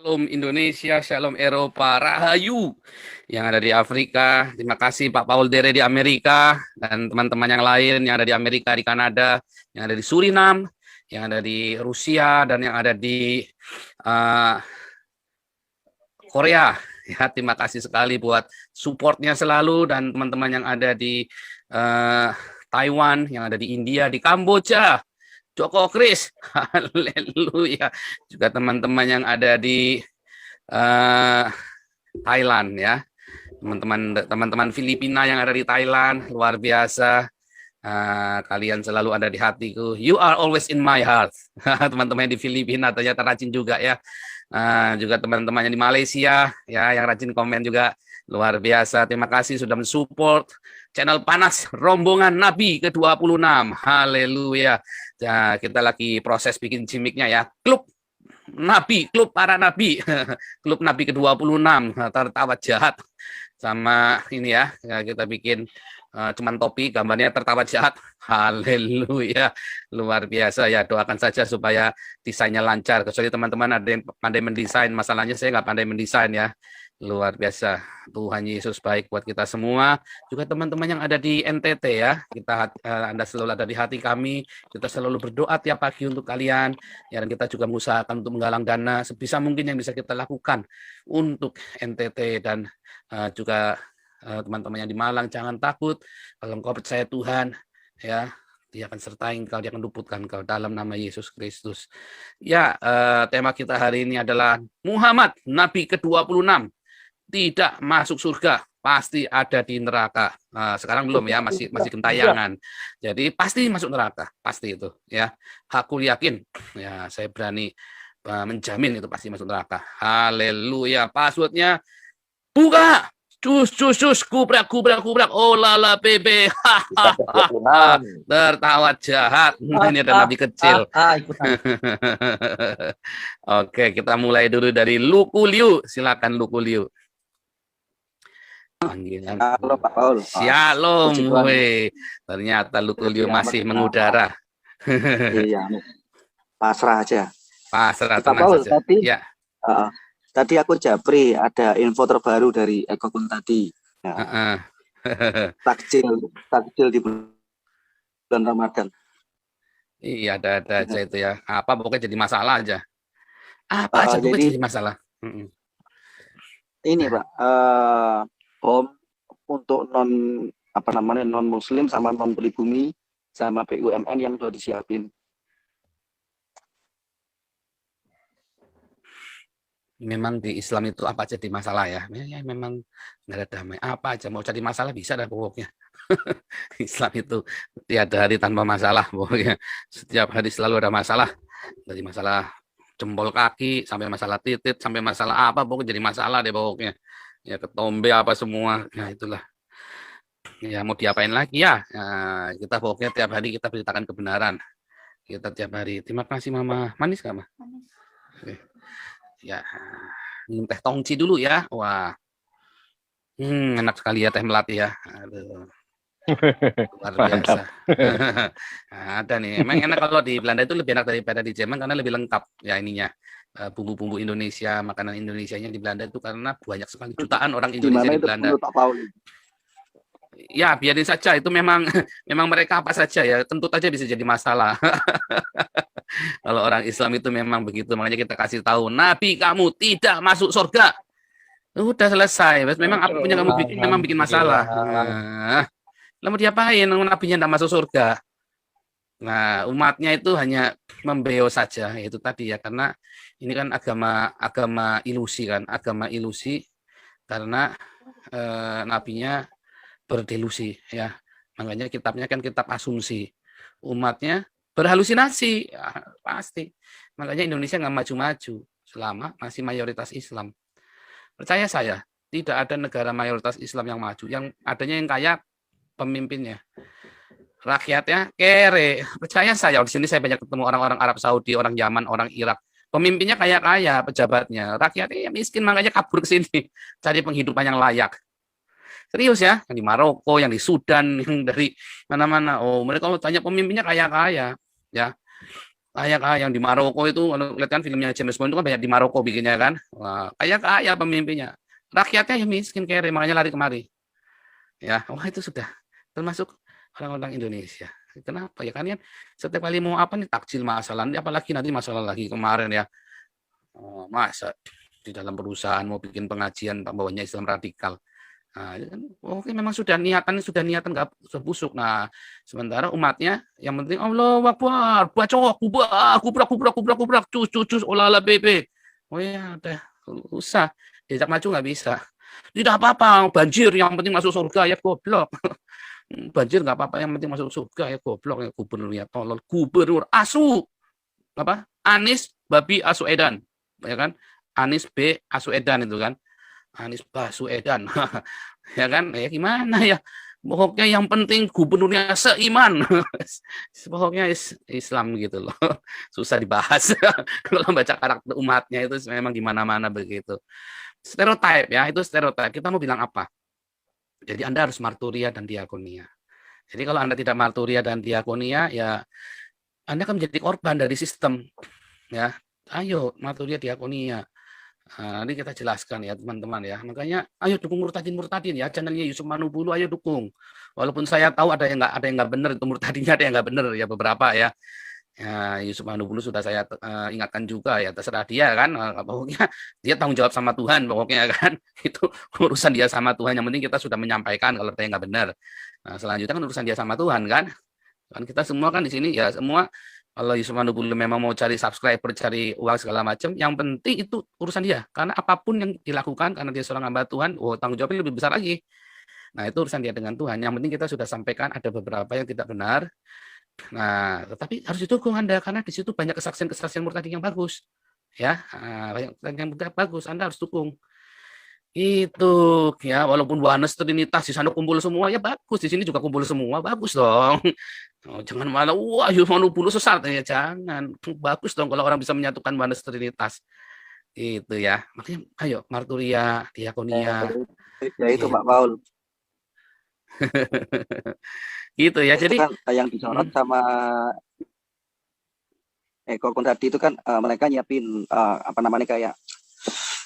Shalom Indonesia, Shalom Eropa, Rahayu yang ada di Afrika. Terima kasih Pak Paul Dere di Amerika dan teman-teman yang lain yang ada di Amerika, di Kanada, yang ada di Suriname, yang ada di Rusia dan yang ada di uh, Korea. Ya, terima kasih sekali buat supportnya selalu dan teman-teman yang ada di uh, Taiwan, yang ada di India, di Kamboja. Joko Kris, haleluya. Juga teman-teman yang ada di uh, Thailand ya, teman-teman Filipina yang ada di Thailand, luar biasa. Kalian selalu ada di hatiku. You are always in my heart. Teman-teman di Filipina ternyata rajin juga ya. Juga teman-teman yang di Malaysia ya, yang rajin komen juga, luar biasa. Terima kasih sudah mensupport channel Panas Rombongan Nabi ke-26. Haleluya. Ya, kita lagi proses bikin gimmicknya ya. Klub Nabi, klub para nabi, klub Nabi ke-26, tertawa jahat. Sama ini ya, kita bikin cuman topi, gambarnya tertawa jahat. Haleluya, luar biasa ya. Doakan saja supaya desainnya lancar. Kecuali teman-teman ada yang pandai mendesain, masalahnya saya nggak pandai mendesain ya. Luar biasa. Tuhan Yesus baik buat kita semua. Juga teman-teman yang ada di NTT ya, Anda selalu ada di hati kami. Kita selalu berdoa tiap pagi untuk kalian. Ya, dan kita juga mengusahakan untuk menggalang dana sebisa mungkin yang bisa kita lakukan untuk NTT dan juga teman-teman yang di Malang, jangan takut. Kalau engkau percaya Tuhan, ya, Dia akan sertai engkau, Dia akan luputkan engkau dalam nama Yesus Kristus. Ya, tema kita hari ini adalah Muhammad, Nabi ke-26, tidak masuk surga, pasti ada di neraka. Sekarang belum ya, masih gentayangan. Jadi pasti masuk neraka, pasti itu ya. Aku yakin, ya, saya berani menjamin itu pasti masuk neraka. Haleluya. Passwordnya buka. Cus, kubrak, oh lala bebe, tertawa jahat. Ini ada nabi kecil. Oke, kita mulai dulu dari Luku Liu. Silakan Luku Liu. Panggilan. Halo Pak Paul. Shalom, weh. Ternyata Luku Liu masih mengudara. Iya, pasrah aja. Pasrah, Pak Paul, saja. tadi ya. Tadi aku japri ada info terbaru dari Ekokun tadi. Ya. Takjil di bulan Ramadan. Iya, ada aja itu ya. Apa pokoknya jadi masalah aja. Apa aja pokoknya jadi masalah. Ini Pak, bom untuk non Muslim sama non pribumi sama BUMN yang sudah disiapin. Memang di Islam itu apa aja di masalah ya. Ya memang nggak ada damai. Apa aja mau cari masalah bisa dah pokoknya. Islam itu tiada hari tanpa masalah pokoknya. Setiap hari selalu ada masalah. Dari masalah jempol kaki sampai masalah titit sampai masalah apa pokoknya jadi masalah deh pokoknya. Ya ketombe apa semua. Nah itulah. Ya mau diapain lagi ya. Nah, kita pokoknya tiap hari kita beritakan kebenaran. Kita tiap hari. Terima kasih Mama. Manis nggak, Ma? Manis. Oke. Ya, minum teh tongci dulu ya. Wah, enak sekali ya teh melati ya. Aduh, luar biasa. Ada nih. Emang enak kalau di Belanda itu lebih enak daripada di Jerman karena lebih lengkap ya ininya. Bumbu-bumbu Indonesia, makanan Indonesianya di Belanda itu karena banyak sekali jutaan orang Indonesia di Belanda. Ya, biarin saja. Itu memang mereka apa saja ya. Tentu saja bisa jadi masalah. Kalau orang Islam itu memang begitu, makanya kita kasih tahu, Nabi kamu tidak masuk surga. Udah selesai. Memang apapun yang kamu bikin memang bikin masalah. Lalu diapain? Nabinya tidak masuk surga. Nah, umatnya itu hanya membeo saja, itu tadi ya, karena ini kan agama ilusi kan, agama ilusi karena nabinya berdelusi ya. Makanya kitabnya kan kitab asumsi. Umatnya berhalusinasi ya, pasti. Makanya Indonesia nggak maju-maju selama masih mayoritas Islam. Percaya saya, tidak ada negara mayoritas Islam yang maju. Yang adanya yang kaya pemimpinnya, rakyatnya kere. Percaya saya, di sini saya banyak ketemu orang-orang Arab Saudi, orang Yaman, orang Irak. Pemimpinnya kaya-kaya, pejabatnya, rakyatnya miskin, makanya kabur ke sini cari penghidupan yang layak. Serius ya, yang di Maroko, yang di Sudan, yang dari mana-mana. Oh, mereka kalau tanya pemimpinnya kaya-kaya, ya. Kaya-kaya yang di Maroko itu, kalau lihat kan filmnya James Bond itu kan banyak di Maroko bikinnya kan. Wah, kaya-kaya pemimpinnya. Rakyatnya yang miskin kere, makanya lari kemari. Ya, wah itu sudah termasuk orang-orang Indonesia. Kenapa ya kan setiap kali mau apa nih takjil masalah, apalagi nanti masalah lagi kemarin ya. Oh, masa di dalam perusahaan mau bikin pengajian bawahnya Islam radikal. Nah, itu kan, oke memang sudah niatan nggak busuk. Nah, sementara umatnya yang penting Allah Akbar, baca kubrak, cus, olahlah bebe. Oh ya, udah usah diajak maju nggak bisa. Tidak apa-apa, banjir yang penting masuk surga ya goblok. Banjir nggak apa-apa yang penting masuk surga ya goblok ya gubernur ya tolol. Gubernur Asu apa? Anies Babi Asuedan, ya kan? Anies B Asuedan itu kan. Anies Baswedan. Ya kan? Ya gimana ya? Pokoknya yang penting gubernurnya seiman. Pokoknya Islam gitu loh. Susah dibahas. Kalau baca karakter umatnya itu memang gimana-mana begitu. Stereotip ya, itu stereotip. Kita mau bilang apa? Jadi Anda harus marturia dan diakonia. Jadi kalau Anda tidak marturia dan diakonia, ya Anda akan menjadi korban dari sistem. Ya, ayo marturia diakonia. Nah, nanti kita jelaskan ya teman-teman ya. Makanya ayo dukung murtadin ya. Channelnya Yusuf Manubulu ayo dukung. Walaupun saya tahu ada yang nggak benar itu murtadinnya ada yang nggak benar ya beberapa ya. Ya, Yusuf Manubulu sudah saya ingatkan juga ya terserah dia kan pokoknya dia tanggung jawab sama Tuhan pokoknya kan itu urusan dia sama Tuhan yang penting kita sudah menyampaikan kalau ada yang nggak benar. Nah, selanjutnya kan urusan dia sama Tuhan kan kita semua kan di sini ya semua kalau Yusuf Manubulu memang mau cari subscriber cari uang segala macam yang penting itu urusan dia karena apapun yang dilakukan karena dia seorang hamba Tuhan tanggung jawabnya lebih besar lagi. Nah itu urusan dia dengan Tuhan yang penting kita sudah sampaikan ada beberapa yang tidak benar. Nah, tetapi harus didukung Anda karena di situ banyak kesaksian-kesaksian murtadin yang bagus. Ya, banyak yang bagus, Anda harus dukung. Itu ya, walaupun Oneness Trinitas di sana kumpul semua ya bagus, di sini juga kumpul semua, bagus dong. Oh, jangan malah wah Manubulu sesat ya, jangan. Bagus dong kalau orang bisa menyatukan Oneness Trinitas. Itu ya. Makanya ayo marturia, diakonia. Ya itu Pak Paul. Gitu ya. Jadi kan yang disorot sama Eko tadi itu kan mereka nyiapin apa namanya kayak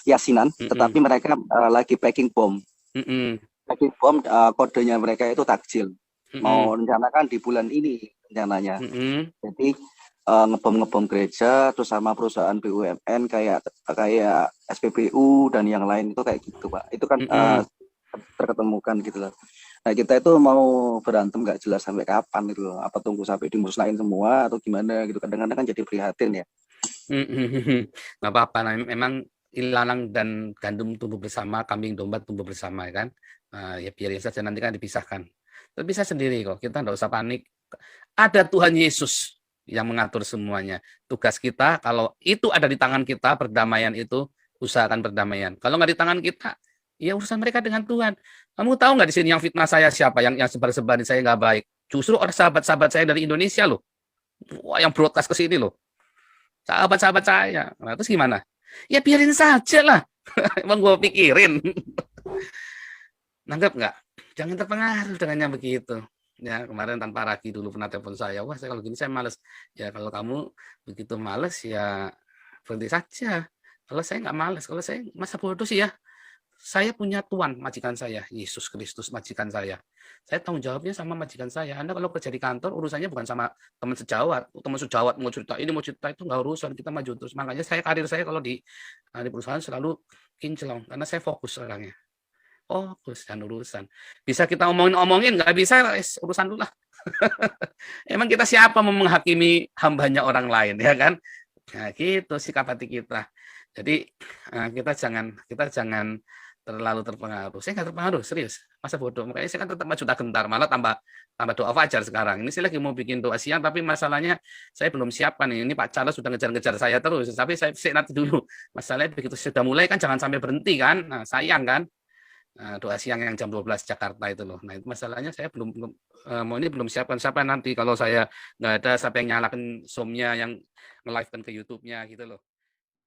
yasinan, tetapi mereka lagi packing bom. Packing bom kodenya mereka itu takjil. Mau rencanakan di bulan ini rencananya. Jadi ngebom gereja terus sama perusahaan BUMN kayak SPBU dan yang lain itu kayak gitu Pak. Itu kan terketemukan gitu loh. Nah kita itu mau berantem nggak jelas sampai kapan gitu loh. Apa tunggu sampai dimusnahin semua atau gimana gitu. Kadang-kadang kan jadi prihatin ya. Nggak apa-apa, memang ilalang dan gandum tumbuh bersama, kambing domba tumbuh bersama kan. Ya biarin saja nanti kan dipisahkan. Terpisah sendiri kok, kita nggak usah panik. Ada Tuhan Yesus yang mengatur semuanya. Tugas kita kalau itu ada di tangan kita, perdamaian itu usahakan perdamaian. Kalau nggak di tangan kita, ya urusan mereka dengan Tuhan. Kamu tahu nggak di sini yang fitnah saya siapa? Yang sebar-sebarin saya nggak baik. Justru orang sahabat-sahabat saya dari Indonesia loh. Wah, yang broadcast ke sini loh. Sahabat-sahabat saya. Nah, terus gimana? Ya biarin saja lah. Emang gue pikirin. Nanggap nggak? Jangan terpengaruh dengan yang begitu. Ya kemarin tanpa Raki dulu pernah telepon saya. Wah saya kalau gini saya males. Ya kalau kamu begitu males ya berhenti saja. Kalau saya nggak males. Kalau saya masa bodoh sih ya. Saya punya Tuhan majikan saya, Yesus Kristus majikan saya. Saya tanggung jawabnya sama majikan saya. Anda kalau kerja di kantor urusannya bukan sama teman sejawat mau cerita ini mau cerita itu nggak urusan, kita maju terus. Makanya saya karir saya kalau di perusahaan selalu kinclong karena saya fokus orangnya. Fokus dan urusan. Bisa kita omongin nggak bisa urusan dulu lah. Emang kita siapa mau menghakimi hambanya orang lain ya kan? Nah, gitu sikap hati kita. Jadi kita jangan terlalu terpengaruh. Saya nggak terpengaruh, serius. Masa bodoh. Makanya saya kan tetap maju tak gentar. Malah tambah doa fajar sekarang. Ini saya lagi mau bikin doa siang, tapi masalahnya saya belum siapkan. Ini Pak Charles sudah ngejar-ngejar saya terus. Tapi saya nanti dulu. Masalahnya begitu sudah mulai kan jangan sampai berhenti kan. Nah, sayang kan. Nah, doa siang yang jam 12 Jakarta itu loh. Nah, itu masalahnya saya belum siapkan. Siapa nanti kalau saya nggak ada, siapa yang nyalakan Zoom-nya yang nge-live-kan ke YouTube-nya gitu loh.